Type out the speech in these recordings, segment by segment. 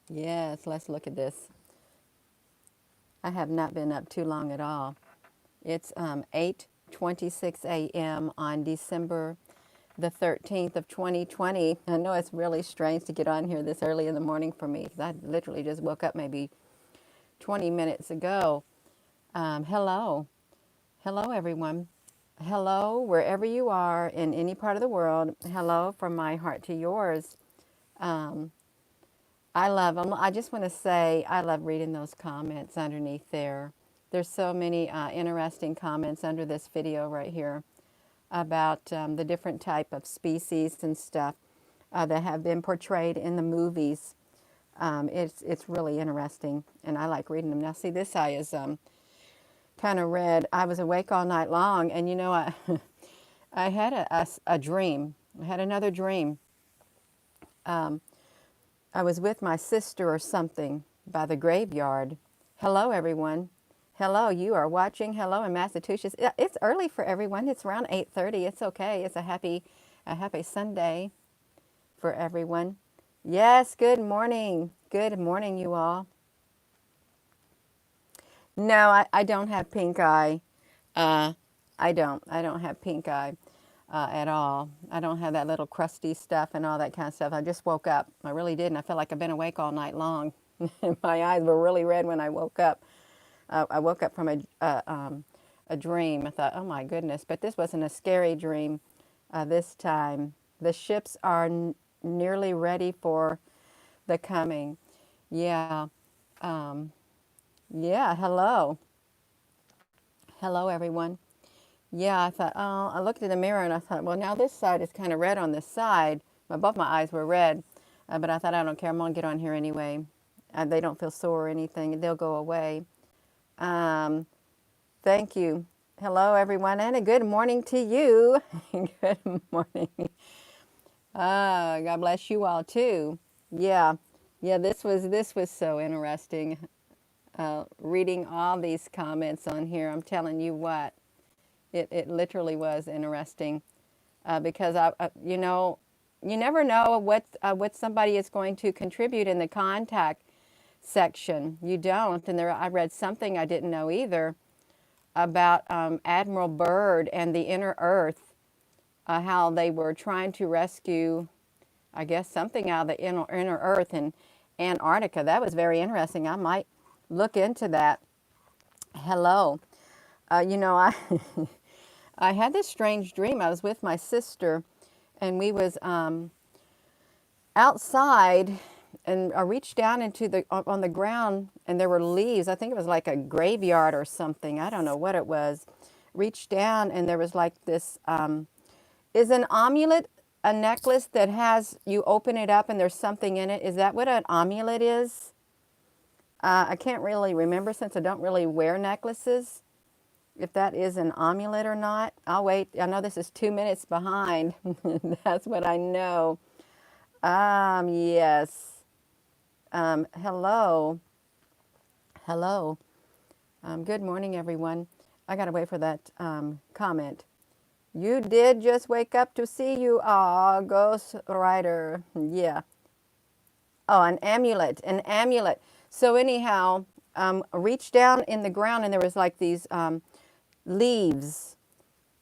Yes, let's look at this. I have not been up too long at all. It's 8:26 a.m. on December the 13th of 2020. I know it's really strange to get on here this early in the morning for me because I literally just woke up maybe 20 minutes ago. Hello. Hello, everyone. Hello, wherever you are in any part of the world. Hello from my heart to yours. Um, I love them. I just want to say I love reading those comments underneath there. There's so many interesting comments under this video right here about the different type of species and stuff that have been portrayed in the movies. It's really interesting, and I like reading them. Now, see, this eye is kind of red. I was awake all night long, and I I had a dream. I had another dream. I was with my sister or something by the graveyard. Hello, everyone. Hello, you are watching. Hello in Massachusetts. It's early for everyone. It's around 8:30. It's okay. It's a happy Sunday for everyone. Yes, good morning. Good morning, you all. No, I don't have pink eye. Uh, I don't. I don't have pink eye at all. I don't have that little crusty stuff and all that kind of stuff. I just woke up. I really didn't. I felt like I've been awake all night long. My eyes were really red when I woke up. I woke up from a dream. I thought, oh my goodness, but this wasn't a scary dream this time. The ships are nearly ready for the coming. Yeah. Um, yeah. Hello. Hello, everyone. Yeah, I thought, oh, I looked in the mirror and I thought, well, now this side is kind of red on this side. Both my eyes were red, but I thought, I don't care. I'm going to get on here anyway. They don't feel sore or anything. They'll go away. Um, thank you. Hello, everyone, and a good morning to you. Good morning. God bless you all too. Yeah, yeah. This was so interesting. Reading all these comments on here, I'm telling you what, it literally was interesting because you never know what somebody is going to contribute in the contact section. You don't, and I read something I didn't know either about Admiral Byrd and the Inner Earth, how they were trying to rescue, I guess, something out of the inner Earth in Antarctica. That was very interesting. I might look into that. Hello. I I had this strange dream. I was with my sister, and we was outside, and I reached down into the on the ground, and there were leaves. I think it was like a graveyard or something. I don't know what it was. Reached down, and there was like this. Is an amulet a necklace that has you open it up and there's something in it? Is that what an amulet is? I can't really remember since I don't really wear necklaces. If that is an amulet or not. I'll wait. I know this is 2 minutes behind. That's what I know. Yes. Hello. Hello. Good morning, everyone. I got to wait for that comment. You did just wake up to see you. Ah, Ghost Rider. Yeah. Oh, an amulet. An amulet. So anyhow, reached down in the ground and there was like these leaves,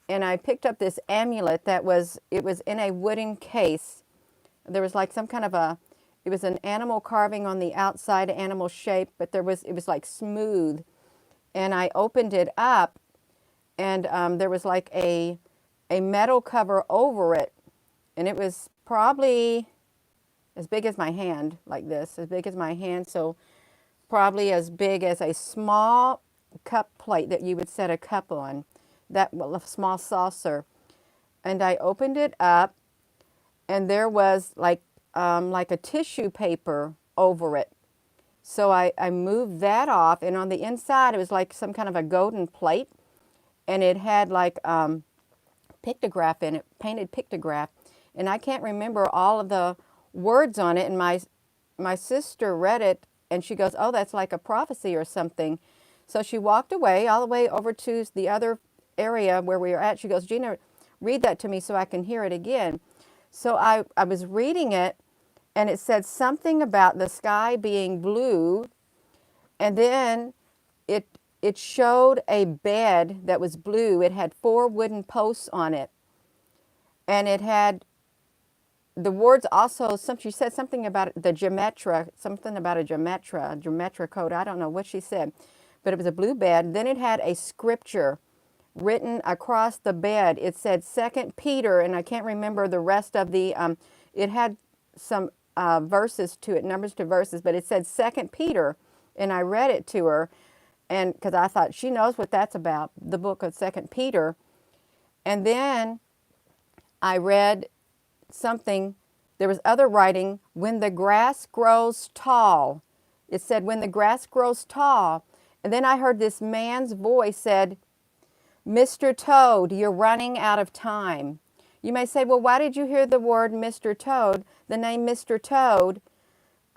and I picked up this amulet it was in a wooden case. There was like some kind of it was an animal carving on the outside, animal shape, but it was like smooth. And I opened it up, and there was like a metal cover over it, and it was probably as big as my hand, like this, as big as my hand. So probably as big as a small cup plate that you would set a cup on, that well, a small saucer. And I opened it up, and there was like a tissue paper over it. So I moved that off, and on the inside it was like some kind of a golden plate, and it had like pictograph in it, painted pictograph, and I can't remember all of the words on it. And my sister read it, and she goes, "Oh, that's like a prophecy or something." So she walked away all the way over to the other area where we were at. She goes, "Gina, read that to me so I can hear it again." So I was reading it, and it said something about the sky being blue, and then it it showed a bed that was blue. It had 4 wooden posts on it, and it had the words also. She said something about the geometra, something about a geometra code. I don't know what she said, but it was a blue bed. Then it had a scripture written across the bed. It said Second Peter, and I can't remember the rest of the. It had some verses to it, numbers to verses, but it said Second Peter, and I read it to her, and because I thought she knows what that's about, the book of Second Peter, and then I read something. There was other writing. When the grass grows tall, it said when the grass grows tall, and then I heard this man's voice said, Mr. Toad, you're running out of time. You may say, well, why did you hear the word Mr. Toad, the name Mr. Toad?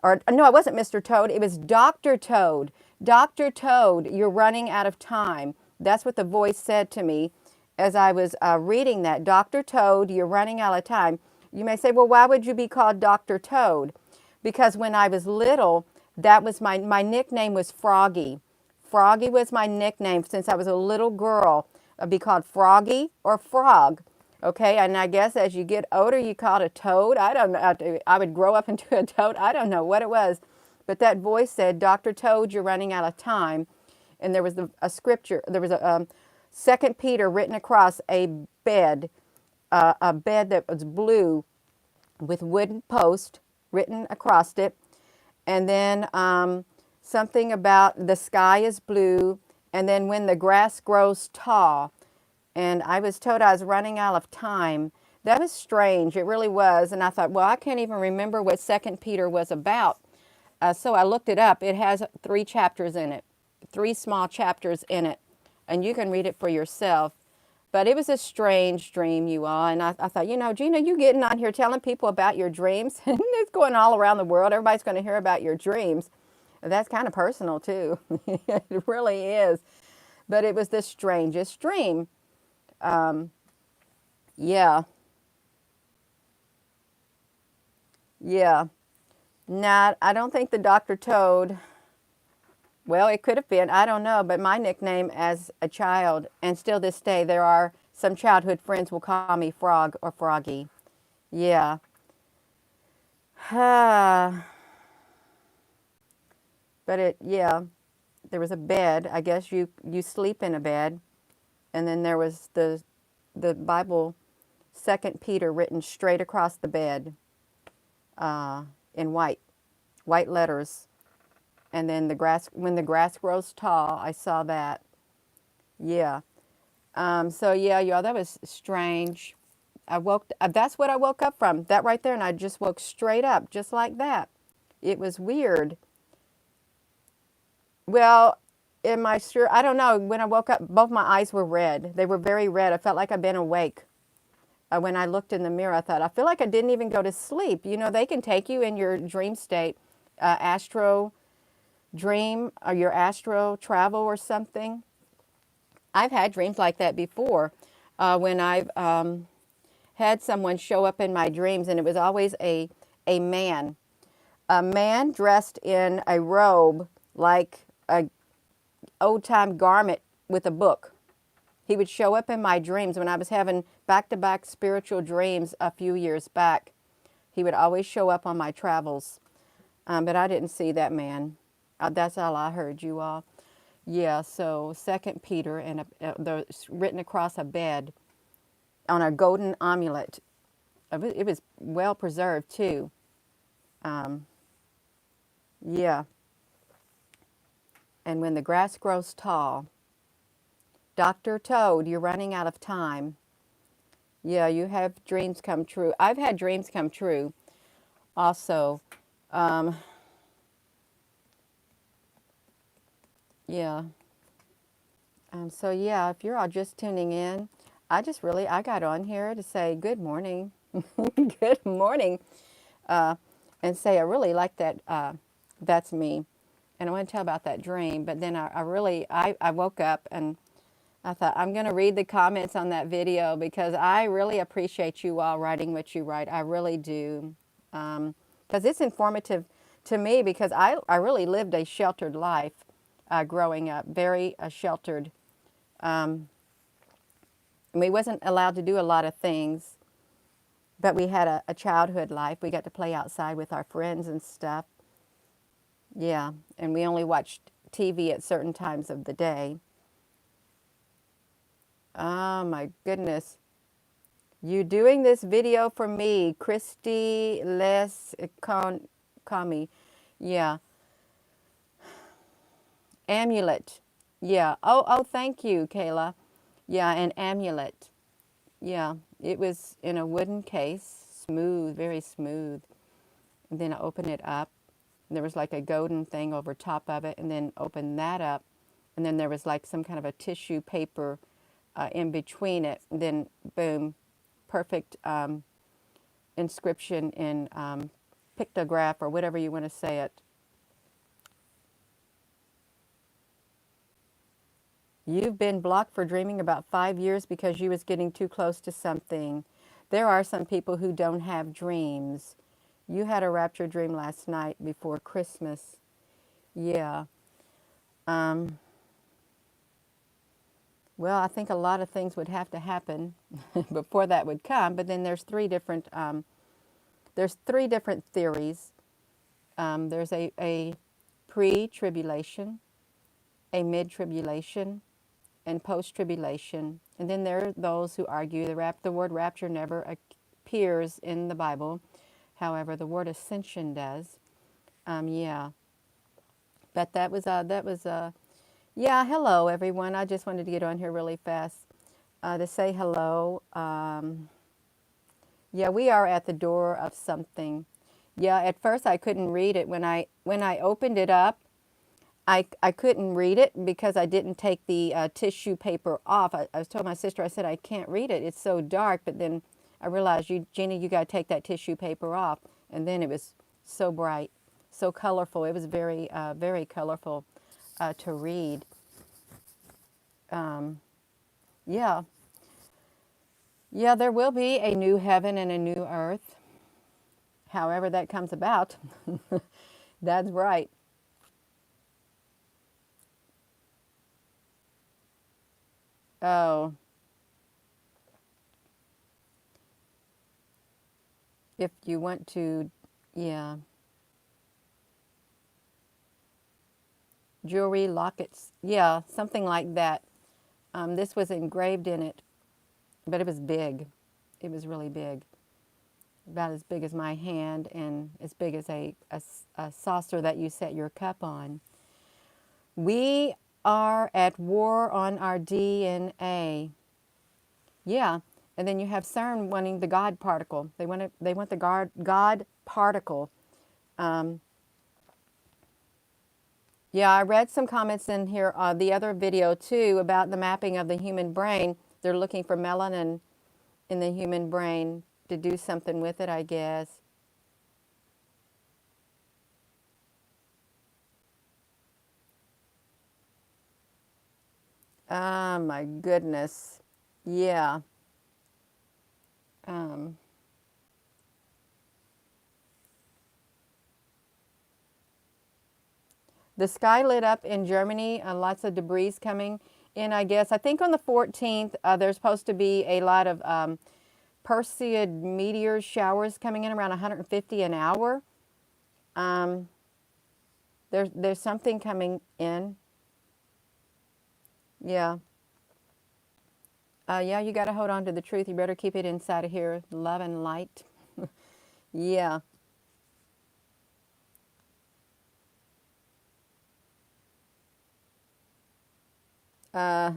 Or no, it wasn't Mr. Toad, it was Dr. Toad. Dr. Toad, you're running out of time. That's what the voice said to me as I was reading that. Dr. Toad, you're running out of time. You may say, well, why would you be called Dr. Toad? Because when I was little, that was my nickname was Froggy. Froggy was my nickname since I was a little girl. I'd be called Froggy or Frog. Okay, and I guess as you get older, you call it a toad. I don't know. I would grow up into a toad. I don't know what it was. But that voice said, Dr. Toad, you're running out of time. And there was a scripture. There was a 2 Peter written across a bed that was blue with wooden post written across it. And then something about the sky is blue. And then when the grass grows tall. And I was told I was running out of time. That was strange. It really was. And I thought, well, I can't even remember what 2 Peter was about. So I looked it up. It has 3 chapters in it, 3 small chapters in it. And you can read it for yourself. But it was a strange dream, you all. And I thought, Gina, you getting on here telling people about your dreams? It's going all around the world. Everybody's going to hear about your dreams. That's kind of personal, too. It really is. But it was the strangest dream. Yeah. Yeah. Now, I don't think the Dr. Toad, well, it could have been, I don't know, but my nickname as a child, and still this day, there are some childhood friends will call me Frog or Froggy. Yeah. But yeah, there was a bed. I guess you sleep in a bed. And then there was the Bible, 2 Peter, written straight across the bed in white letters. And then when the grass grows tall, I saw that. Yeah. So yeah, y'all, that was strange. That's what I woke up from, that right there. And I just woke straight up, just like that. It was weird. Well, am I sure? I don't know. When I woke up, both my eyes were red. They were very red. I felt like I'd been awake. When I looked in the mirror, I thought, I feel like I didn't even go to sleep. They can take you in your dream state, astro dream, or your astro travel or something. I've had dreams like that before when I've had someone show up in my dreams, and it was always a man. A man dressed in a robe, like a old-time garment with a book. He would show up in my dreams when I was having back-to-back spiritual dreams a few years back. He would always show up on my travels, but I didn't see that man. That's all I heard, you all. Yeah, so 2 Peter, and written across a bed on a golden amulet. It was well preserved, too. Yeah. And when the grass grows tall, Dr. Toad, you're running out of time. Yeah, you have dreams come true. I've had dreams come true also. Yeah. So yeah, if you're all just tuning in, I got on here to say good morning. Good morning. And say I really like that, that's me. And I want to tell about that dream. But then I woke up and I thought, I'm going to read the comments on that video because I really appreciate you all writing what you write. I really do. because it's informative to me because I really lived a sheltered life growing up, very sheltered. Um, we wasn't allowed to do a lot of things, but we had a childhood life. We got to play outside with our friends and stuff. Yeah, and we only watched TV at certain times of the day. Oh my goodness. You doing this video for me, Christy Les Kami. Yeah, amulet. Yeah. Oh, thank you, Kayla. Yeah, an amulet. Yeah, it was in a wooden case, smooth, very smooth. And then I open it up. And there was like a golden thing over top of it, and then open that up, and then there was like some kind of a tissue paper in between it. And then boom, perfect inscription in pictograph or whatever you want to say it. You've been blocked for dreaming about 5 years because you was getting too close to something. There are some people who don't have dreams. You had a rapture dream last night before Christmas. Yeah. Um, well, I think a lot of things would have to happen before that would come. But then there's three different theories. There's a pre-tribulation, a mid-tribulation, and post-tribulation. And then there are those who argue the word rapture never appears in the Bible. However, the word ascension does. Yeah, but yeah. Hello, everyone. I just wanted to get on here really fast to say hello. Yeah, we are at the door of something. Yeah, at first I couldn't read it when I opened it up. I couldn't read it because I didn't take the tissue paper off. I was told my sister, I said, I can't read it. It's so dark. But then I realized, Jeannie, you got to take that tissue paper off. And then it was so bright, so colorful. It was very, very colorful to read. Yeah. Yeah, there will be a new heaven and a new earth. However that comes about. That's right. Oh, if you want to, yeah. Jewelry, lockets, yeah, something like that. This was engraved in it, but it was big. It was really big, about as big as my hand and as big as a saucer that you set your cup on. We are at war on our DNA. Yeah, and then you have CERN wanting the God particle. They want the God particle. Um, Yeah, I read some comments in here, the other video too, about the mapping of the human brain. They're looking for melanin in the human brain to do something with it, I guess. Oh my goodness. Yeah. Um, the sky lit up in Germany, lots of debris coming in, I guess. I think on the 14th, there's supposed to be a lot of Perseid meteor showers coming in around 150 an hour. Um, there's something coming in. Yeah. Yeah, you got to hold on to the truth. You better keep it inside of here. Love and light. Yeah. Uh,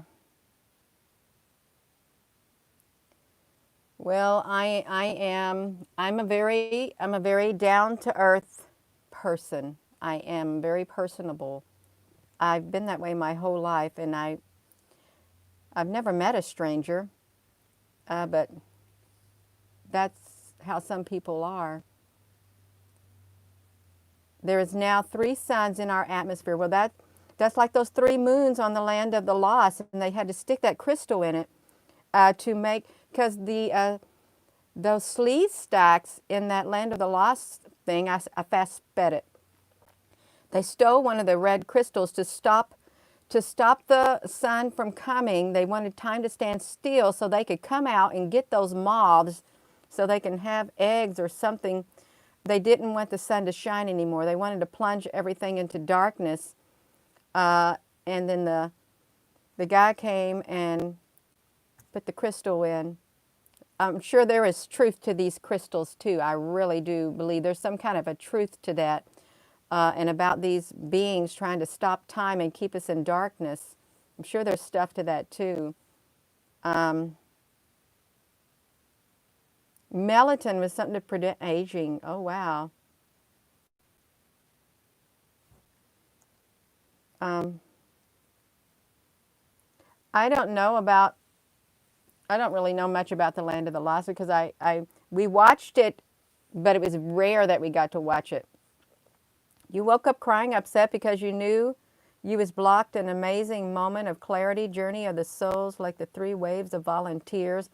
well, I'm a very down to earth person. I am very personable. I've been that way my whole life, and I've never met a stranger, but that's how some people are. There is now 3 suns in our atmosphere. Well, that's like those 3 moons on the land of the lost, and they had to stick that crystal in it to make, because those sleeve stacks in that land of the lost everything. I fast sped it. They stole one of the red crystals to stop the sun from coming. They wanted time to stand still so they could come out and get those moths so they can have eggs or something. They didn't want the sun to shine anymore. They wanted to plunge everything into darkness. And then the guy came and put the crystal in. I'm sure there is truth to these crystals too. I really do believe there's some kind of a truth to that. And about these beings trying to stop time and keep us in darkness. I'm sure there's stuff to that too. Melatonin was something to prevent aging. Oh, wow. Um, I don't know about, I don't really know much about the Land of the Lost because we watched it, but it was rare that we got to watch it. You woke up crying upset because you knew you was blocked an amazing moment of clarity, journey of the souls, like the three waves of volunteers.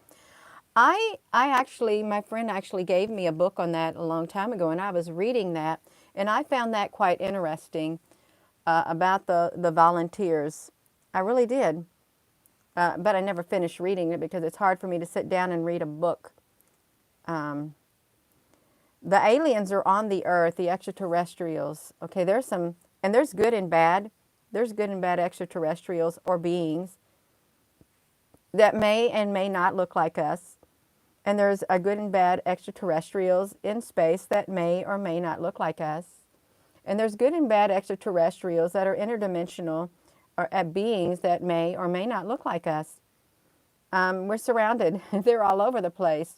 I actually, my friend actually gave me a book on that a long time ago, and I was reading that, and I found that quite interesting about the volunteers. I really did, but I never finished reading it because it's hard for me to sit down and read a book. Um, the aliens are on the earth, the extraterrestrials. Okay, there's some, and there's good and bad. There's good and bad extraterrestrials or beings that may and may not look like us. And there's a good and bad extraterrestrials in space that may or may not look like us. And there's good and bad extraterrestrials that are interdimensional or beings that may or may not look like us. We're surrounded. They're all over the place.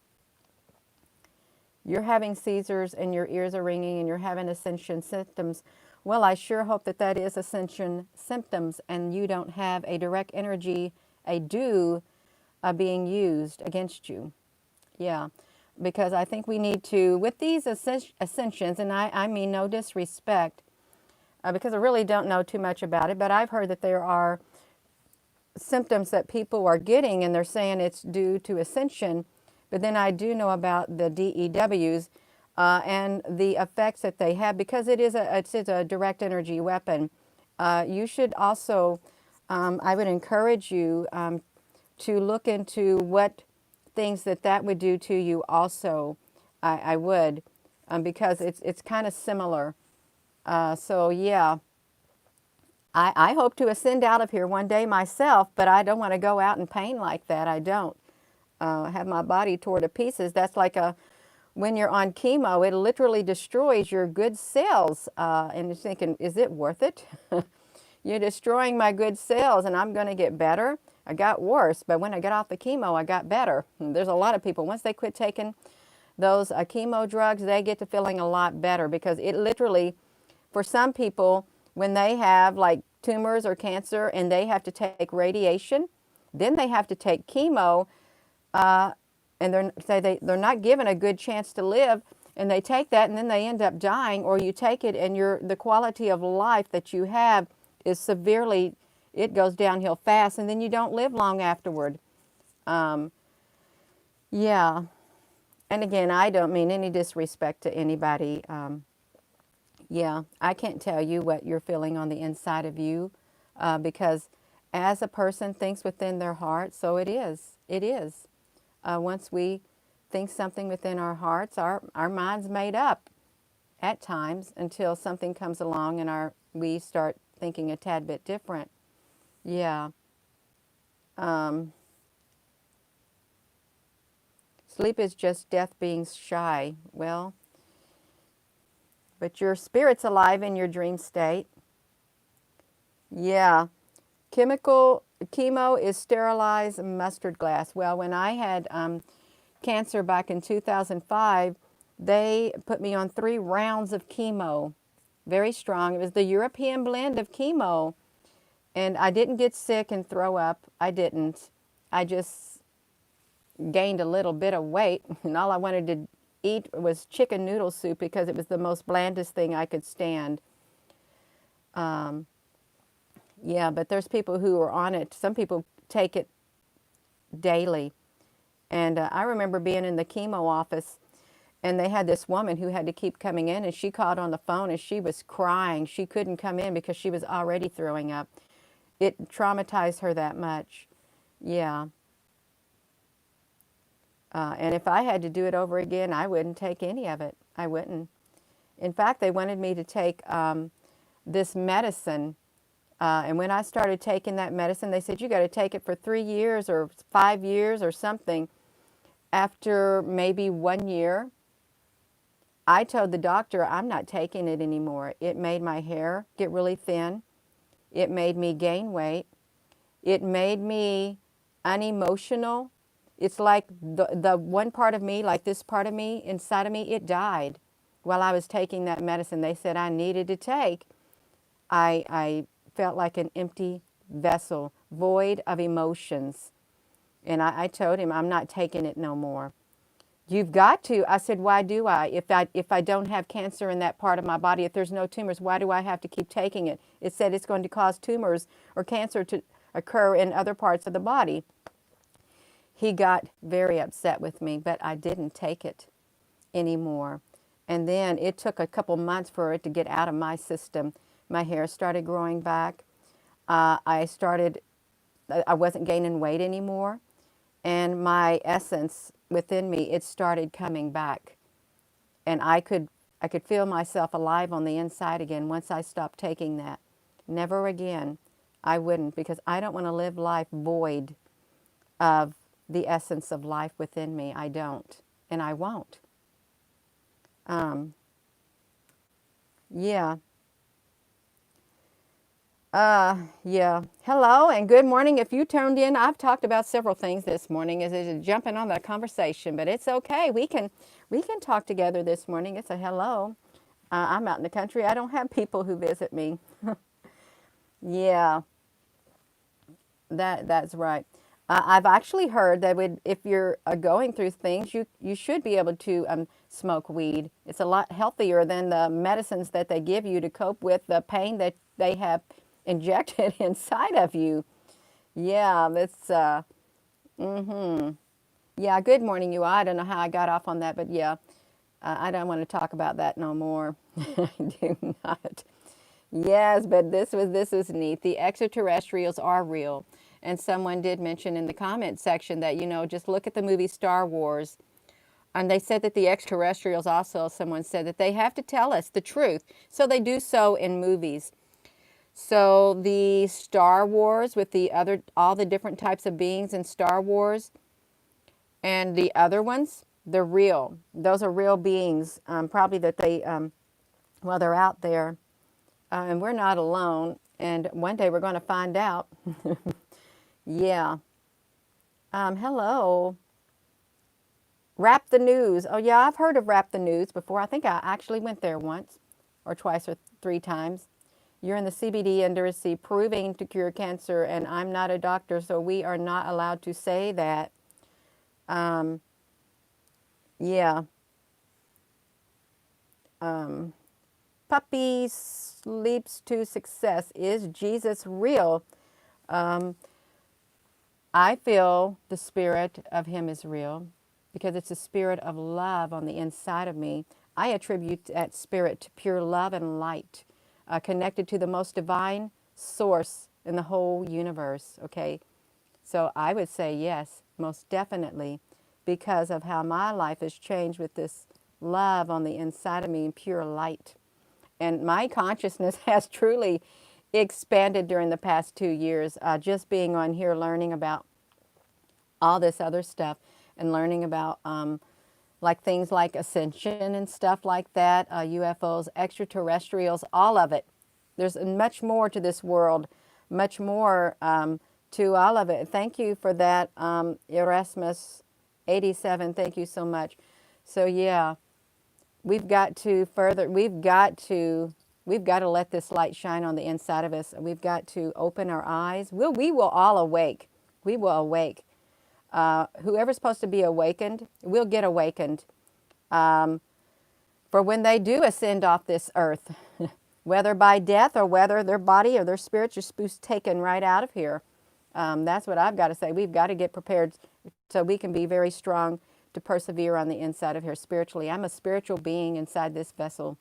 You're having seizures and your ears are ringing and you're having ascension symptoms. Well, I sure hope that that is ascension symptoms and you don't have a direct energy, a due being used against you. Yeah, because I think we need to, with these ascensions, and I mean no disrespect, because I really don't know too much about it, but I've heard that there are symptoms that people are getting and they're saying it's due to ascension, but then I do know about the DEWs and the effects that they have because it's a direct energy weapon. You should also, I would encourage you to look into what things that would do to you also. I would, because it's kind of similar. So yeah, I hope to ascend out of here one day myself, but I don't want to go out in pain like that. I don't have my body tore to pieces. That's like when you're on chemo, it literally destroys your good cells. And you're thinking, is it worth it? You're destroying my good cells and I'm going to get better. I got worse, but when I got off the chemo, I got better. And there's a lot of people, once they quit taking those chemo drugs, they get to feeling a lot better because it literally, for some people, when they have like tumors or cancer and they have to take radiation, then they have to take chemo, and they're not given a good chance to live, and they take that and then they end up dying, or you take it and the quality of life that you have is severely, it goes downhill fast, and then you don't live long afterward. Yeah, and again, I don't mean any disrespect to anybody. Yeah, I can't tell you what you're feeling on the inside of you because as a person thinks within their heart, so it is. It is. Once we think something within our hearts, our mind's made up at times until something comes along and we start thinking a tad bit different. Yeah. Sleep is just death being shy. Well, but your spirit's alive in your dream state. Yeah. Chemo is sterilized mustard glass. Well, when I had cancer back in 2005, they put me on 3 rounds of chemo. Very strong. It was the European blend of chemo. And I didn't get sick and throw up. I didn't. I just gained a little bit of weight. And all I wanted to eat was chicken noodle soup because it was the most blandest thing I could stand. Yeah, but there's people who are on it. Some people take it daily. And I remember being in the chemo office, And they had this woman who had to keep coming in, and she called on the phone and she was crying. She couldn't come in because she was already throwing up. It traumatized her that much. Yeah. And if I had to do it over again, I wouldn't take any of it. I wouldn't. In fact, they wanted me to take this medicine. And when I started taking that medicine, they said, you got to take it for 3 years or 5 years or something. After maybe 1 year, I told the doctor, I'm not taking it anymore. It made my hair get really thin. It made me gain weight. It made me unemotional. It's like the one part of me, like this part of me, inside of me, it died while I was taking that medicine they said I needed to take. I felt like an empty vessel, void of emotions. And I told him, I'm not taking it no more. You've got to. I said, why do I? If I don't have cancer in that part of my body, if there's no tumors, why do I have to keep taking it? It said it's going to cause tumors or cancer to occur in other parts of the body. He got very upset with me, but I didn't take it anymore. And then it took a couple months for it to get out of my system. My hair started growing back. I wasn't gaining weight anymore. And my essence within me, it started coming back. And I could feel myself alive on the inside again once I stopped taking that. Never again. I wouldn't, because I don't want to live life void of the essence of life within me. I don't. And I won't. Yeah. Yeah. Hello and good morning. If you tuned in, I've talked about several things this morning as is jumping on the conversation, but it's okay. We can talk together this morning. It's a hello. I'm out in the country. I don't have people who visit me. Yeah, that's right. I've actually heard that if you're going through things, you should be able to smoke weed. It's a lot healthier than the medicines that they give you to cope with the pain that they have injected inside of you. Yeah, that's yeah. Good morning, you. I don't know how I got off on that, but yeah, I don't want to talk about that no more. I do not. Yes, but this was neat. The extraterrestrials are real. And someone did mention in the comment section that, just look at the movie Star Wars. And they said that the extraterrestrials also, someone said that they have to tell us the truth. So they do so in movies. So the Star Wars with all the different types of beings in Star Wars and the other ones, they're real. Those are real beings, probably that they're out there. And we're not alone. And one day we're going to find out. Yeah. Hello. Wrap the News. Oh, yeah, I've heard of Wrap the News before. I think I actually went there once or twice or 3 times. You're in the CBD industry proving to cure cancer, and I'm not a doctor, so we are not allowed to say that. Yeah. Puppy sleeps to success. Is Jesus real? I feel the spirit of him is real because it's a spirit of love on the inside of me. I attribute that spirit to pure love and light, connected to the most divine source in the whole universe, okay? So I would say yes, most definitely, because of how my life has changed with this love on the inside of me and pure light. And my consciousness has truly expanded during the past 2 years, just being on here learning about all this other stuff and learning about like things like ascension and stuff like that, UFOs, extraterrestrials, all of it. There's much more to this world, much more to all of it. Thank you for that, Erasmus 87. Thank you so much. So yeah, we've got to let this light shine on the inside of us. We've got to open our eyes. We will all awake. We will awake. Whoever's supposed to be awakened will get awakened. For when they do ascend off this earth, whether by death or whether their body or their spirits are supposed taken right out of here. That's what I've got to say. We've got to get prepared so we can be very strong to persevere on the inside of here spiritually. I'm a spiritual being inside this vessel.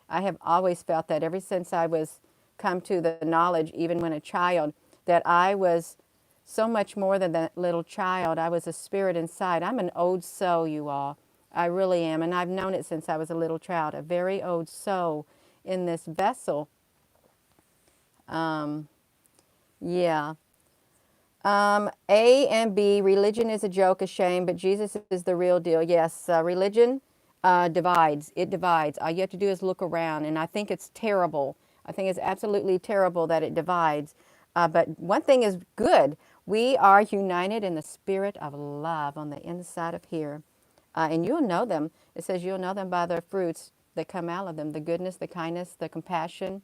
I have always felt that ever since I was come to the knowledge, even when a child, that I was so much more than that little child. I was a spirit inside. I'm an old soul, you all. I really am. And I've known it since I was a little child, a very old soul in this vessel. Yeah. A and B, religion is a joke, a shame, but Jesus is the real deal. Yes, religion divides. It divides. All you have to do is look around, and I think it's terrible. I think it's absolutely terrible that it divides. But one thing is good. We are united in the spirit of love on the inside of here. And you'll know them. It says you'll know them by their fruits that come out of them, the goodness, the kindness, the compassion,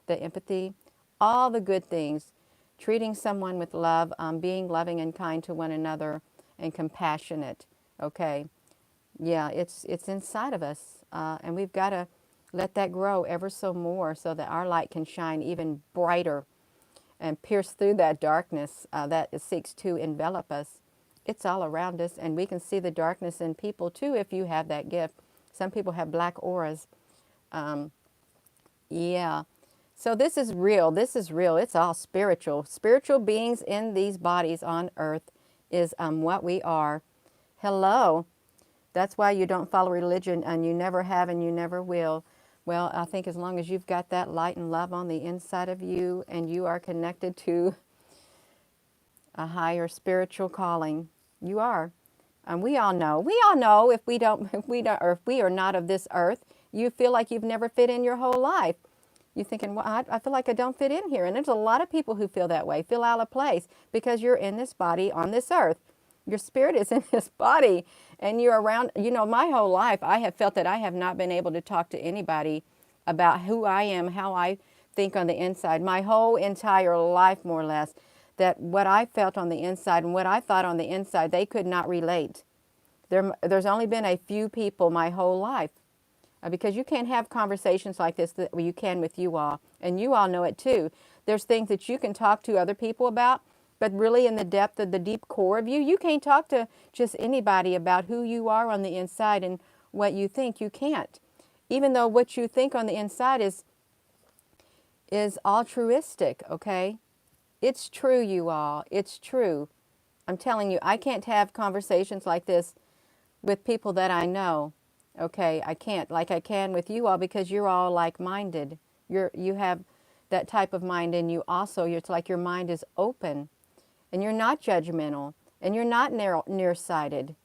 the empathy, all the good things. Treating someone with love, being loving and kind to one another, and compassionate. Okay, yeah, it's inside of us, and we've got to let that grow ever so more, so that our light can shine even brighter and pierce through that darkness that it seeks to envelop us. It's all around us, and we can see the darkness in people too if you have that gift. Some people have black auras. Yeah. So this is real. This is real. It's all spiritual. Spiritual beings in these bodies on earth is what we are. Hello. That's why you don't follow religion, and you never have and you never will. Well, I think as long as you've got that light and love on the inside of you, and you are connected to a higher spiritual calling, you are. And we all know. We all know or if we are not of this earth, you feel like you've never fit in your whole life. You're thinking, well, I feel like I don't fit in here. And there's a lot of people who feel that way, feel out of place, because you're in this body on this earth. Your spirit is in this body, and you're around. My whole life, I have felt that I have not been able to talk to anybody about who I am, how I think on the inside. My whole entire life, more or less, that what I felt on the inside and what I thought on the inside, they could not relate. There's only been a few people my whole life. Because you can't have conversations like this that you can with you all. And you all know it too. There's things that you can talk to other people about, but really in the depth of the deep core of you, you can't talk to just anybody about who you are on the inside and what you think. You can't. Even though what you think on the inside is altruistic, okay? It's true, you all. It's true. I'm telling you, I can't have conversations like this with people that I know. Okay, I can't like I can with you all, because you're all like-minded. You have that type of mind in you also. It's like your mind is open, and you're not judgmental, and you're not nearsighted.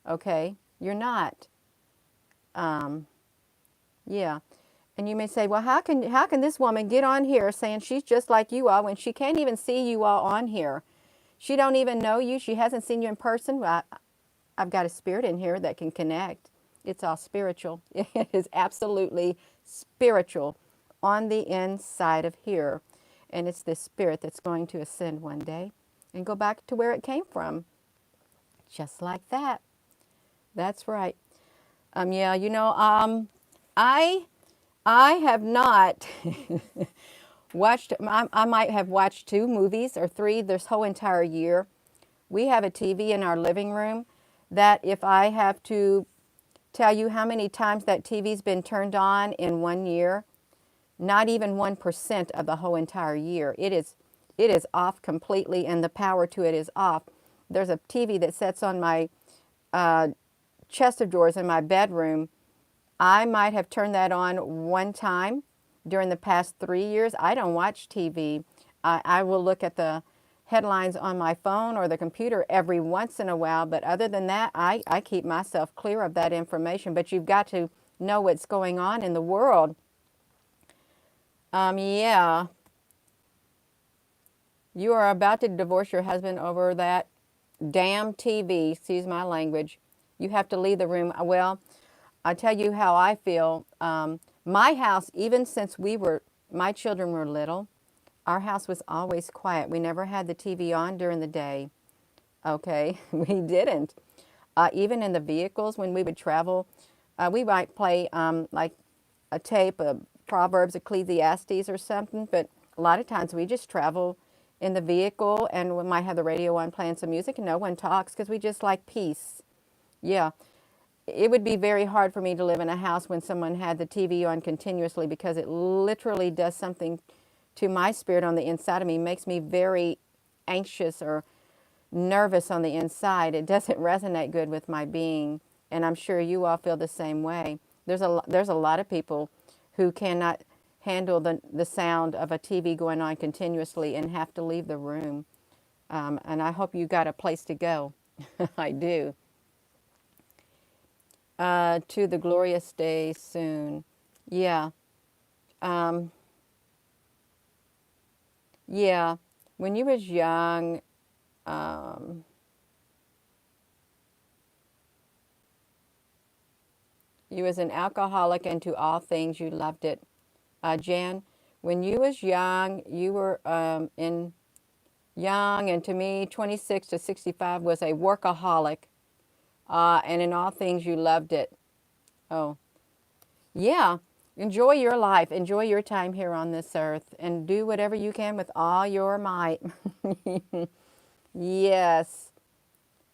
Okay, you're not. Yeah. And you may say, well, how can this woman get on here saying she's just like you all when she can't even see you all on here? She don't even know you. She hasn't seen you in person. Well, I've got a spirit in here that can connect. It's all spiritual. It is absolutely spiritual on the inside of here. And it's this spirit that's going to ascend one day and go back to where it came from. Just like that. That's right. Yeah, I have not watched, I might have watched 2 movies or 3 this whole entire year. We have a TV in our living room that if I have to tell you how many times that TV's been turned on in 1 year, not even 1% of the whole entire year. It is off completely, and the power to it is off. There's a TV that sits on my chest of drawers in my bedroom. I might have turned that on 1 time during the past 3 years. I don't watch TV. I will look at the headlines on my phone or the computer every once in a while, but other than that, I keep myself clear of that information. But you've got to know what's going on in the world. Yeah, you are about to divorce your husband over that damn TV, excuse my language. You have to leave the room. Well, I tell you how I feel. My house, even since my children were little, our house was always quiet. We never had the TV on during the day. Okay, we didn't. Even in the vehicles when we would travel, we might play like a tape of Proverbs, Ecclesiastes or something, but a lot of times we just travel in the vehicle, and we might have the radio on playing some music, and no one talks because we just like peace. Yeah. It would be very hard for me to live in a house when someone had the TV on continuously because it literally does something to my spirit on the inside of me, makes me very anxious or nervous on the inside. It doesn't resonate good with my being, and I'm sure you all feel the same way. There's a lot of people who cannot handle the sound of a TV going on continuously and have to leave the room. And I hope you got a place to go. I do. To the glorious day soon. Yeah. Um, yeah. When you was young, um, you was an alcoholic, and to all things you loved it. Jan, when you was young, you were in young, and to me, 26 to 65 was a workaholic, and in all things you loved it. Oh, yeah. Enjoy your life. Enjoy your time here on this earth, and do whatever you can with all your might. Yes.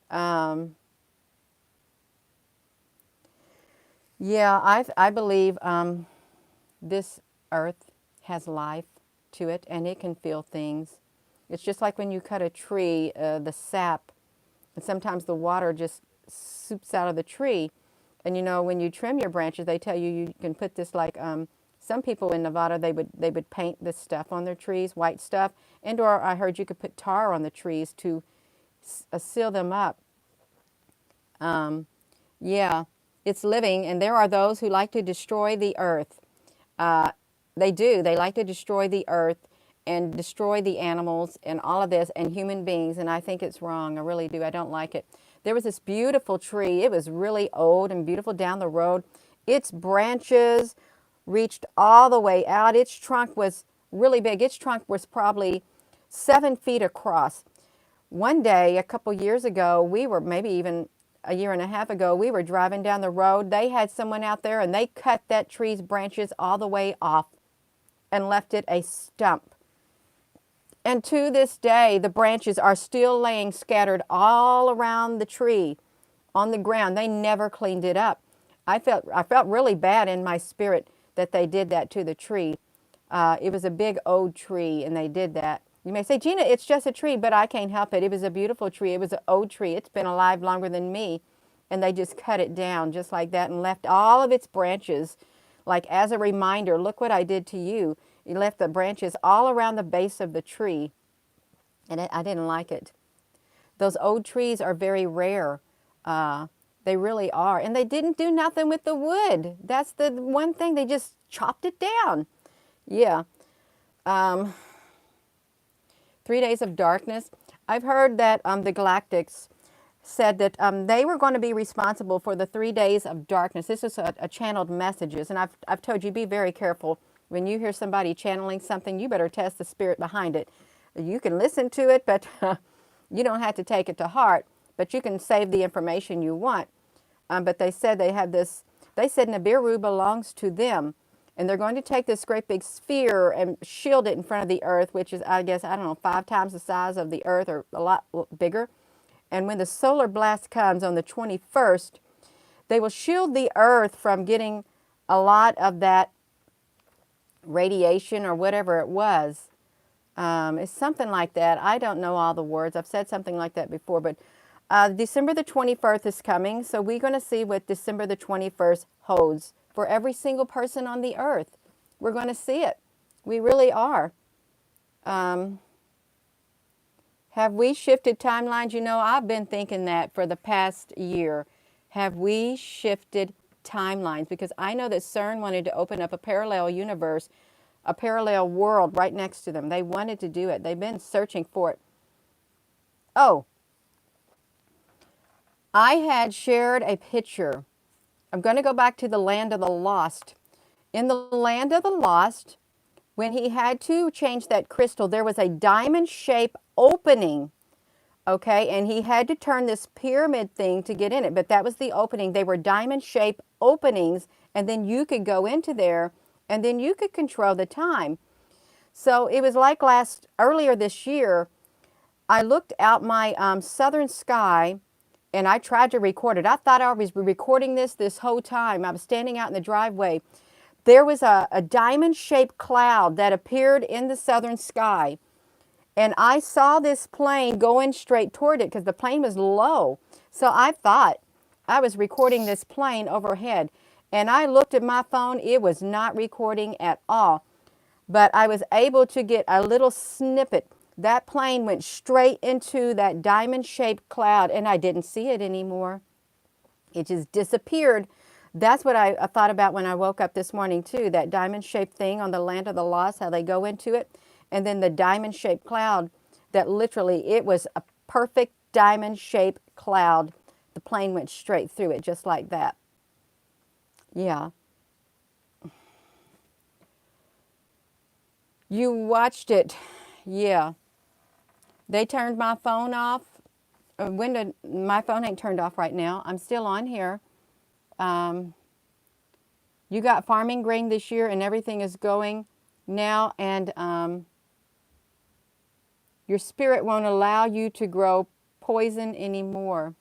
Um, yeah, I believe this earth has life to it, and it can feel things. It's just like when you cut a tree, the sap, and sometimes the water just soups out of the tree. And you know, when you trim your branches, they tell you you can put this like some people in Nevada, they would paint this stuff on their trees, white stuff, and or I heard you could put tar on the trees to seal them up. Um, yeah, it's living, and there are those who like to destroy the earth. Uh, they do. They like to destroy the earth and destroy the animals and all of this and human beings, and I think it's wrong. I really do. I don't like it. There was this beautiful tree. It was really old and beautiful down the road. Its branches reached all the way out. Its trunk was really big. Its trunk was probably 7 feet across. One day, a couple years ago, we were maybe even a year and a half ago, we were driving down the road. They had someone out there and they cut that tree's branches all the way off and left it a stump. And to this day, the branches are still laying scattered all around the tree on the ground. They never cleaned it up. I felt really bad in my spirit that they did that to the tree. It was a big old tree, and they did that. You may say, Gina, it's just a tree, but I can't help it. It was a beautiful tree. It was an old tree. It's been alive longer than me. And they just cut it down just like that and left all of its branches, like as a reminder, look what I did to you. You left the branches all around the base of the tree, and I didn't like it. Those old trees are very rare. Uh, they really are. And they didn't do nothing with the wood. That's the one thing. They just chopped it down. Yeah. Um, 3 days of darkness. I've heard that the Galactics said that they were going to be responsible for the 3 days of darkness. This is a channeled messages. And I've told you, be very careful. When you hear somebody channeling something, you better test the spirit behind it. You can listen to it, but you don't have to take it to heart. But you can save the information you want. But they said they have this, they said Nibiru belongs to them. And they're going to take this great big sphere and shield it in front of the earth, which is, I guess, I don't know, 5 times the size of the earth or a lot bigger. And when the solar blast comes on the 21st, they will shield the earth from getting a lot of that radiation or whatever it was. It's something like that. I don't know all the words. I've said something like that before, but December the 21st is coming, so we're going to see what December the 21st holds for every single person on the earth. We're going to see it. We really are. Um, have we shifted timelines? You know, I've been thinking that for the past year. Have we shifted timelines? Because I know that CERN wanted to open up a parallel universe, a parallel world right next to them. They wanted to do it. They've been searching for it. Oh, I had shared a picture. I'm going to go back to the land of the lost. In the land of the lost, when he had to change that crystal, there was a diamond shaped opening. Okay, and he had to turn this pyramid thing to get in it, but that was the opening. They were diamond shaped openings, and then you could go into there and then you could control the time. So it was like earlier this year, I looked out my southern sky and I tried to record it. I thought I was recording this whole time. I was standing out in the driveway. There was a diamond-shaped cloud that appeared in the southern sky. And I saw this plane going straight toward it because the plane was low. So I thought I was recording this plane overhead. And I looked at my phone. It was not recording at all. But I was able to get a little snippet. That plane went straight into that diamond-shaped cloud, and I didn't see it anymore. It just disappeared. That's what I thought about when I woke up this morning too, that diamond-shaped thing on the land of the lost, how they go into it. And then the diamond-shaped cloud that literally, it was a perfect diamond-shaped cloud. The plane went straight through it just like that. Yeah. You watched it. Yeah. They turned my phone off. My phone ain't turned off right now. I'm still on here. You got farming grain this year and everything is going now, and your spirit won't allow you to grow poison anymore.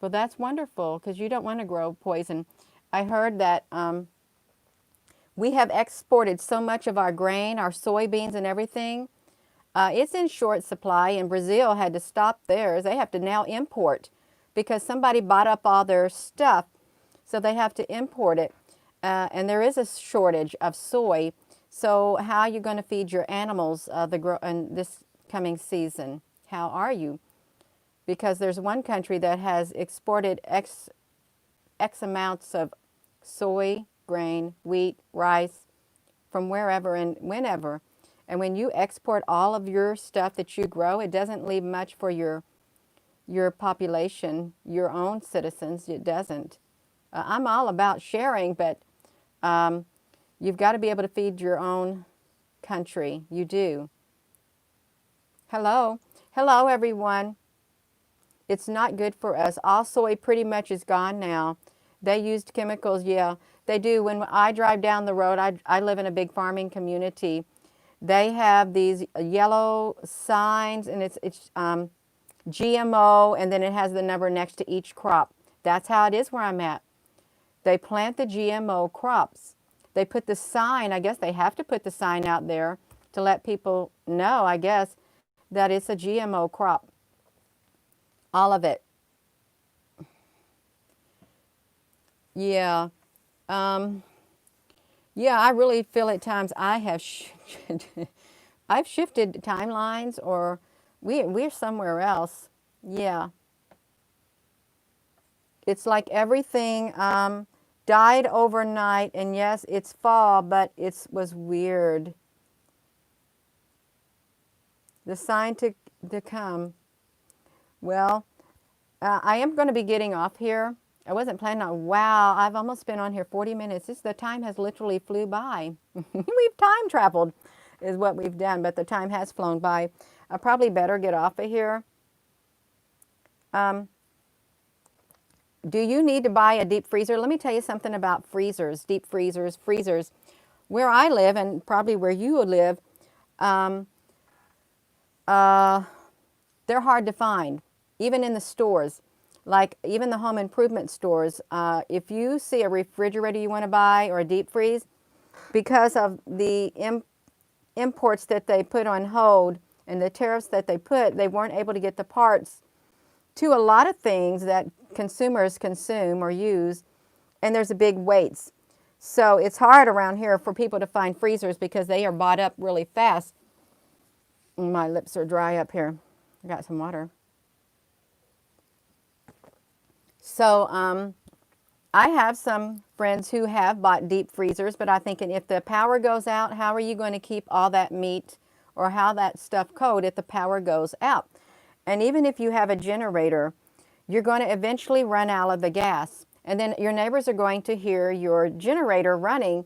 Well, that's wonderful because you don't want to grow poison. I heard that we have exported so much of our grain, our soybeans and everything. It's in short supply, and Brazil had to stop theirs. They have to now import because somebody bought up all their stuff, so they have to import it. And there is a shortage of soy. So how are you going to feed your animals in this coming season? How are you? Because there's one country that has exported X amounts of soy, grain, wheat, rice, from wherever and whenever. And when you export all of your stuff that you grow, it doesn't leave much for your population, your own citizens. It doesn't. I'm all about sharing, but you've got to be able to feed your own country. You do. Hello. Hello, everyone. It's not good for us. All soy pretty much is gone now. They used chemicals. Yeah, they do. When I drive down the road, I live in a big farming community. They have these yellow signs, and it's GMO, and then it has the number next to each crop. That's how it is where I'm at. They plant the GMO crops. They put the sign, I guess they have to put the sign out there to let people know, I guess, that it's a GMO crop. All of it. Yeah. Yeah, I really feel at times I have I've shifted timelines, or we're somewhere else. Yeah. It's like everything died overnight, and yes, it's fall, but it was weird. The sign to come. Well, I am going to be getting off here. I wasn't planning on, wow, I've almost been on here 40 minutes. The time has literally flew by. We've time traveled is what we've done, but the time has flown by. I probably better get off of here. Do you need to buy a deep freezer? Let me tell you something about freezers, deep freezers, freezers. Where I live, and probably where you live, they're hard to find, even in the stores. Like even the home improvement stores, if you see a refrigerator you want to buy or a deep freeze, because of the imports that they put on hold and the tariffs that they put, they weren't able to get the parts to a lot of things that consumers consume or use, and there's a big waits. So it's hard around here for people to find freezers because they are bought up really fast. My lips are dry up here. I got some water. So I have some friends who have bought deep freezers, but I'm thinking if the power goes out, how are you going to keep all that meat or how that stuff cold if the power goes out? And even if you have a generator, you're going to eventually run out of the gas. And then your neighbors are going to hear your generator running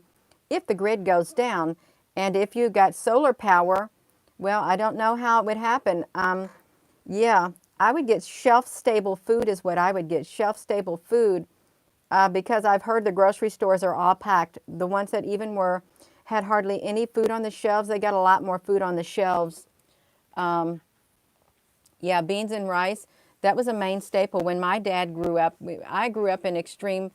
if the grid goes down. And if you got solar power, well, I don't know how it would happen. Yeah, I would get shelf-stable food is what I would get, shelf-stable food, because I've heard the grocery stores are all packed. The ones that even had hardly any food on the shelves, they got a lot more food on the shelves. Yeah, beans and rice. That was a main staple when my dad grew up. I grew up in extreme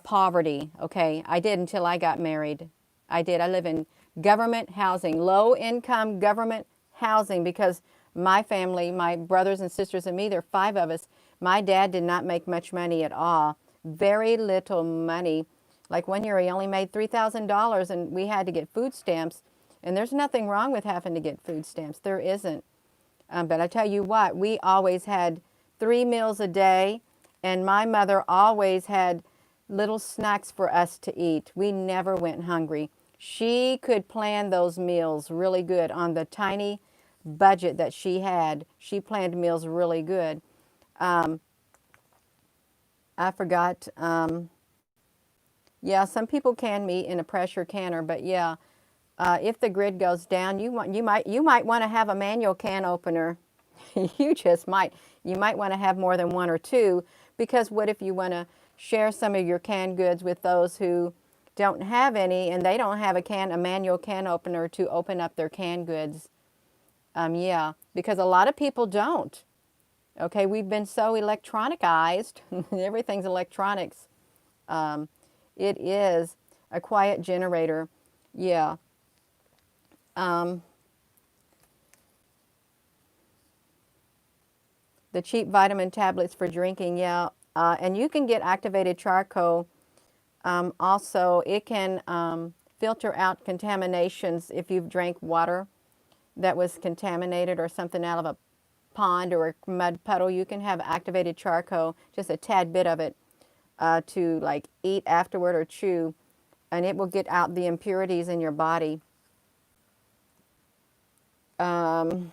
poverty. Okay, I did until I got married. I did. I live in government housing, low income government housing, because my family, my brothers and sisters and me, there are five of us. My dad did not make much money at all. Very little money. Like one year he only made $3,000 and we had to get food stamps. And there's nothing wrong with having to get food stamps. There isn't. But I tell you what, we always had 3 meals a day, and my mother always had little snacks for us to eat. We never went hungry. She could plan those meals really good on the tiny budget that she had. She planned meals really good. Um, I forgot. Yeah, some people can meet in a pressure canner, but yeah, if the grid goes down, you might want to have a manual can opener. You just might. You might want to have more than one or two, because what if you want to share some of your canned goods with those who don't have any and they don't have a manual can opener to open up their canned goods? Yeah, because a lot of people don't. Okay, we've been so electronicized. Everything's electronics. Um, it is a quiet generator. Yeah. Um, the cheap vitamin tablets for drinking, yeah. And you can get activated charcoal. Also, it can filter out contaminations if you've drank water that was contaminated or something out of a pond or a mud puddle. You can have activated charcoal, just a tad bit of it, to like eat afterward or chew, and it will get out the impurities in your body. Um,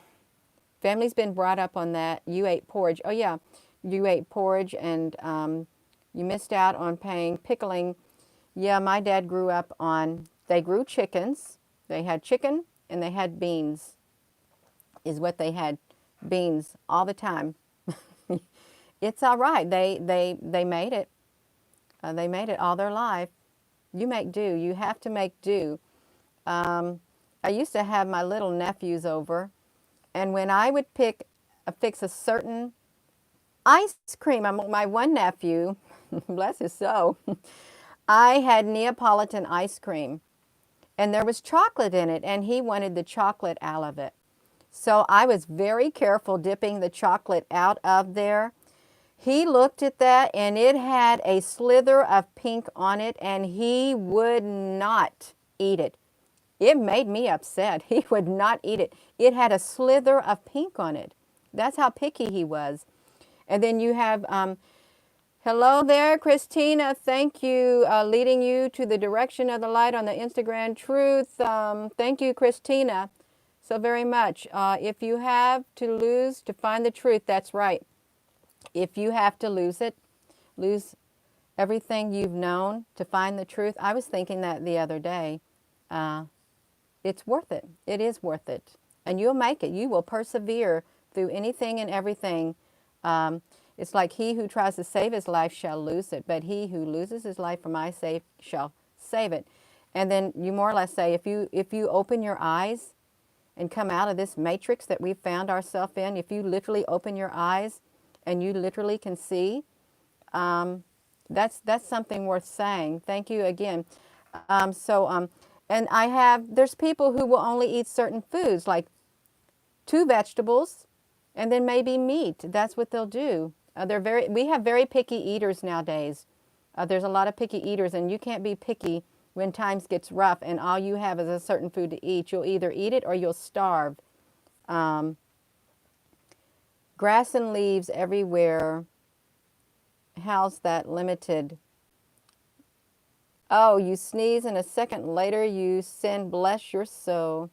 Family's been brought up on that. You ate porridge. Oh yeah, you ate porridge, and you missed out on paying pickling. Yeah, my dad grew up on, they grew chickens. They had chicken and they had beans, is what they had. Beans all the time. It's all right. They made it. They made it all their life. You make do. You have to make do. Um, I used to have my little nephews over, and when I would fix a certain ice cream, my one nephew, bless his soul, I had Neapolitan ice cream, and there was chocolate in it, and he wanted the chocolate out of it. So I was very careful dipping the chocolate out of there. He looked at that, and it had a slither of pink on it, and he would not eat it. It made me upset. He would not eat it. It had a slither of pink on it. That's how picky he was. And then you have, hello there, Christina. Thank you, leading you to the direction of the light on the Instagram truth. Thank you, Christina, so very much. If you have to lose to find the truth, that's right. If you have to lose everything you've known to find the truth. I was thinking that the other day. It's worth it. It is worth it. And you'll make it. You will persevere through anything and everything. It's like he who tries to save his life shall lose it, but he who loses his life for my sake shall save it. And then you more or less say, if you open your eyes and come out of this matrix that we've found ourselves in, if you literally open your eyes and you literally can see, that's something worth saying. Thank you again. And there's people who will only eat certain foods, like 2 vegetables and then maybe meat. That's what they'll do. We have very picky eaters nowadays. There's a lot of picky eaters, and you can't be picky when times gets rough and all you have is a certain food to eat. You'll either eat it or you'll starve. Grass and leaves everywhere. How's that limited? Oh, you sneeze and a second later you sin. Bless your soul.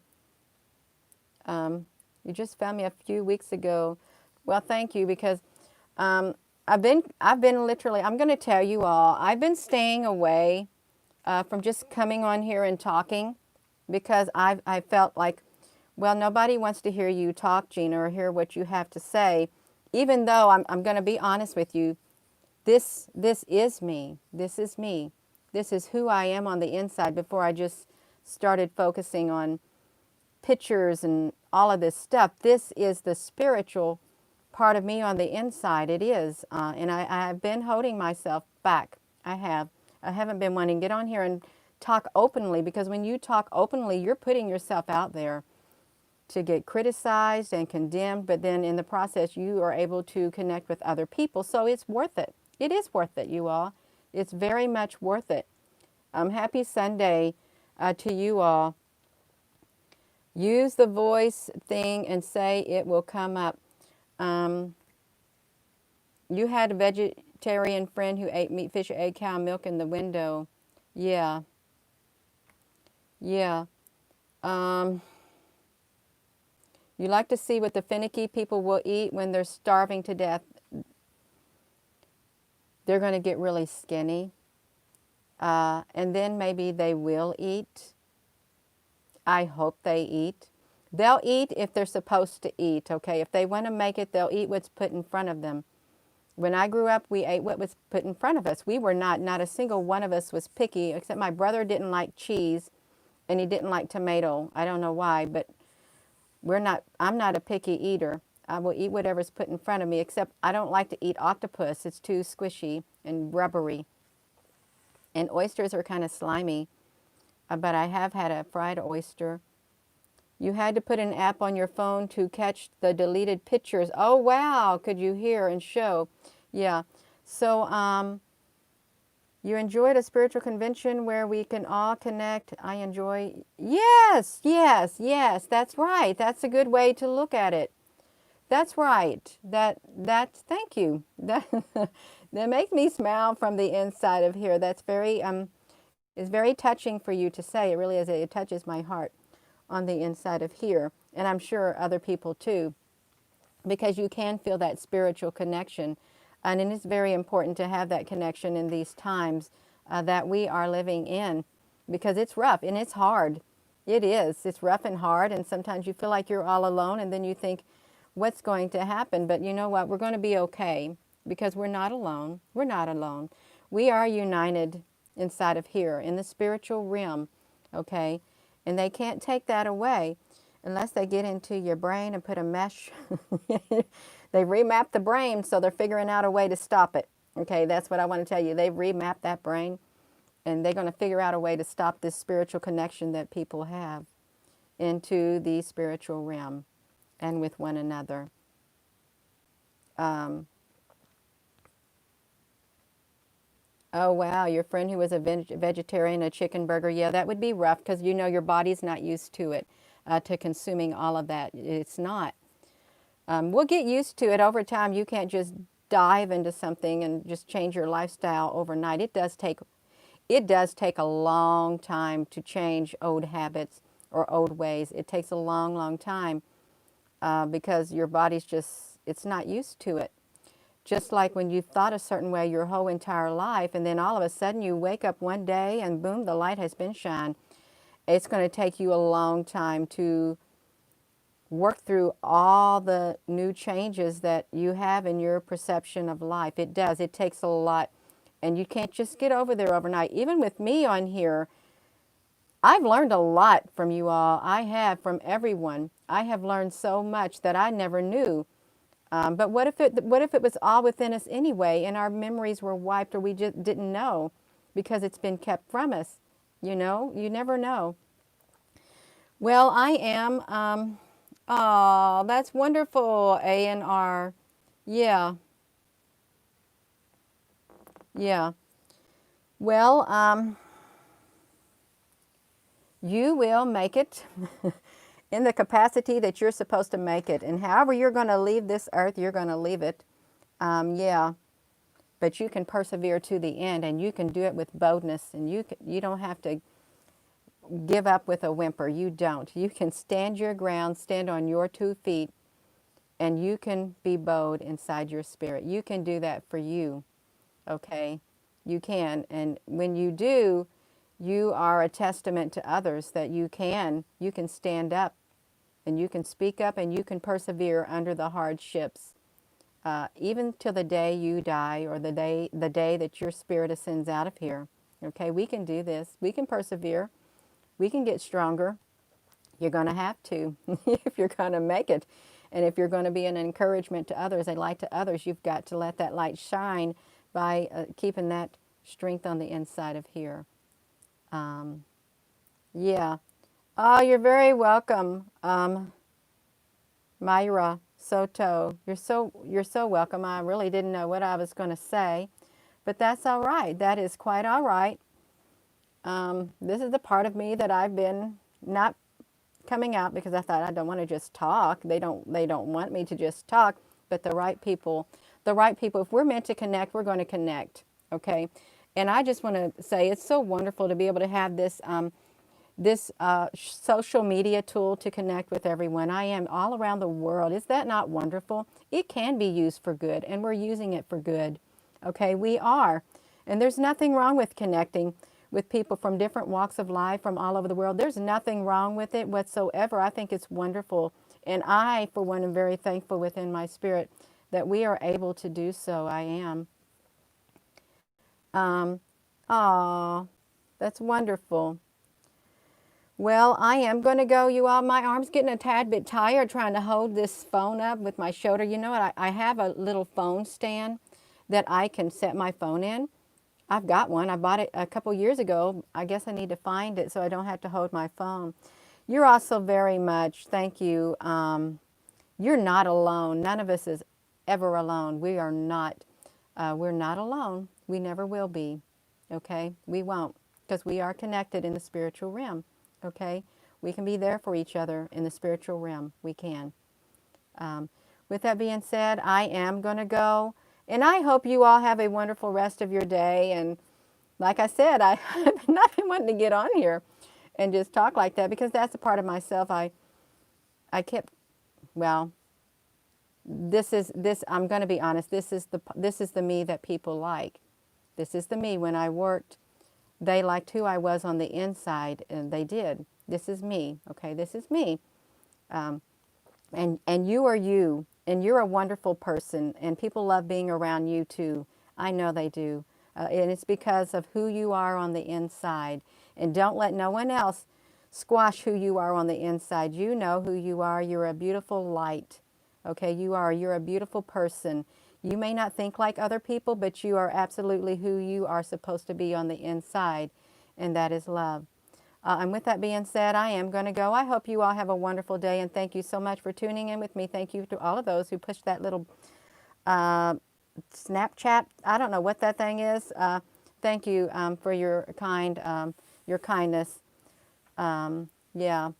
You just found me a few weeks ago. Well, thank you, because I've been literally, I'm going to tell you all, I've been staying away from just coming on here and talking, because I felt like, well, nobody wants to hear you talk, Gina, or hear what you have to say, even though I'm going to be honest with you. This is me. This is me. This is who I am on the inside before I just started focusing on pictures and all of this stuff. This is the spiritual part of me on the inside. It is. And I've been holding myself back. I have. I haven't been wanting to get on here and talk openly, because when you talk openly, you're putting yourself out there to get criticized and condemned, but then in the process, you are able to connect with other people. So it's worth it. It is worth it, you all. It's very much worth it. Happy Sunday to you all. Use the voice thing and say it will come up. Um, you had a vegetarian friend who ate meat, fish, or egg, cow milk in the window. Yeah, yeah. Um, you like to see what the finicky people will eat when they're starving to death. They're going to get really skinny. And then maybe they will eat. I hope they eat. They'll eat if they're supposed to eat, okay? If they want to make it, they'll eat what's put in front of them. When I grew up, we ate what was put in front of us. We were not a single one of us was picky, except my brother didn't like cheese and he didn't like tomato. I don't know why, but I'm not a picky eater. I will eat whatever's put in front of me, except I don't like to eat octopus. It's too squishy and rubbery. And oysters are kind of slimy, but I have had a fried oyster. You had to put an app on your phone to catch the deleted pictures. Oh, wow. Could you hear and show? Yeah. So you enjoyed a spiritual convention where we can all connect. I enjoy. Yes, yes, yes. That's right. That's a good way to look at it. That's right. That's thank you. That makes me smile from the inside of here. That's very is very touching for you to say. It really is. It touches my heart on the inside of here, and I'm sure other people too, because you can feel that spiritual connection, and it is very important to have that connection in these times that we are living in, because it's rough and it's hard. It is. It's rough and hard, and sometimes you feel like you're all alone, and then you think, what's going to happen? But you know what? We're going to be okay, because we're not alone. We're not alone. We are united inside of here in the spiritual realm, okay? And they can't take that away unless they get into your brain and put a mesh. They remap the brain, so they're figuring out a way to stop it. Okay, that's what I want to tell you. They've remapped that brain, and they're going to figure out a way to stop this spiritual connection that people have into the spiritual realm and with one another. Oh, wow, your friend who was a vegetarian, a chicken burger. Yeah, that would be rough, because you know your body's not used to it, to consuming all of that. It's not. We'll get used to it over time. You can't just dive into something and just change your lifestyle overnight. It does take a long time to change old habits or old ways. It takes a long, long time because your body's just, it's not used to it. Just like when you've thought a certain way your whole entire life, and then all of a sudden you wake up one day and boom, the light has been shined. It's going to take you a long time to work through all the new changes that you have in your perception of life. It does. It takes a lot, and you can't just get over there overnight. Even with me on here, I've learned a lot from you all. I have, from everyone. I have learned so much that I never knew. But what if it was all within us anyway, and our memories were wiped, or we just didn't know because it's been kept from us? You know, you never know. Well, I am. Oh, that's wonderful, A&R. Yeah, yeah. Well, you will make it in the capacity that you're supposed to make it. And however you're going to leave this earth, you're going to leave it. Yeah. But you can persevere to the end, and you can do it with boldness, and you don't have to give up with a whimper. You don't. You can stand your ground, stand on your 2 feet, and you can be bold inside your spirit. You can do that for you, okay? You can. And when you do, you are a testament to others that you can stand up, and you can speak up, and you can persevere under the hardships, even till the day you die, or the day that your spirit ascends out of here. Okay, we can do this. We can persevere. We can get stronger. You're going to have to if you're going to make it. And if you're going to be an encouragement to others, a light to others, you've got to let that light shine by keeping that strength on the inside of here. Yeah. Oh, you're very welcome, Myra Soto. You're so welcome. I really didn't know what I was going to say, but that's all right. That is quite all right. This is the part of me that I've been not coming out because I thought I don't want to just talk. They don't want me to just talk, but the right people, if we're meant to connect, we're going to connect. Okay? And I just want to say it's so wonderful to be able to have this social media tool to connect with everyone. I am all around the world. Is that not wonderful? It can be used for good, and we're using it for good. Okay, we are. And there's nothing wrong with connecting with people from different walks of life from all over the world. There's nothing wrong with it whatsoever. I think it's wonderful. And I, for one, am very thankful within my spirit that we are able to do so. I am. Um, aw, that's wonderful. Well, I am going to go, you all. My arm's getting a tad bit tired trying to hold this phone up with my shoulder. You know what? I have a little phone stand that I can set my phone in. I've got one. I bought it a couple years ago. I guess I need to find it so I don't have to hold my phone. You're also very much, thank you. You're not alone. None of us is ever alone. We're not alone. We never will be. Okay? We won't, because we are connected in the spiritual realm. Okay? We can be there for each other in the spiritual realm. We can. Um, with that being said, I am going to go. And I hope you all have a wonderful rest of your day. And like I said, I've not been wanting to get on here and just talk like that because that's a part of myself. I kept, well, I'm going to be honest, this is the me that people like. This is the me. When I worked, they liked who I was on the inside, and they did. This is me, okay? This is me. Um, and you are you, and you're a wonderful person, and people love being around you too. I know they do. And it's because of who you are on the inside. And don't let no one else squash who you are on the inside. You know who you are. You're a beautiful light. Okay, you are. You're a beautiful person. You may not think like other people, but you are absolutely who you are supposed to be on the inside, and that is love. And with that being said, I am going to go. I hope you all have a wonderful day, and thank you so much for tuning in with me. Thank you to all of those who pushed that little uh, Snapchat. I don't know what that thing is. Thank you for your kindness. Yeah.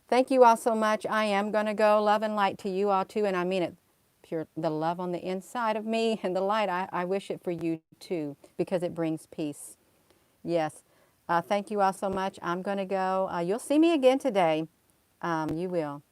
Thank you all so much. I am going to go. Love and light to you all too, and I mean it. Pure, the love on the inside of me and the light, I wish it for you too, because it brings peace. Yes. Thank you all so much. I'm going to go. You'll see me again today. You will.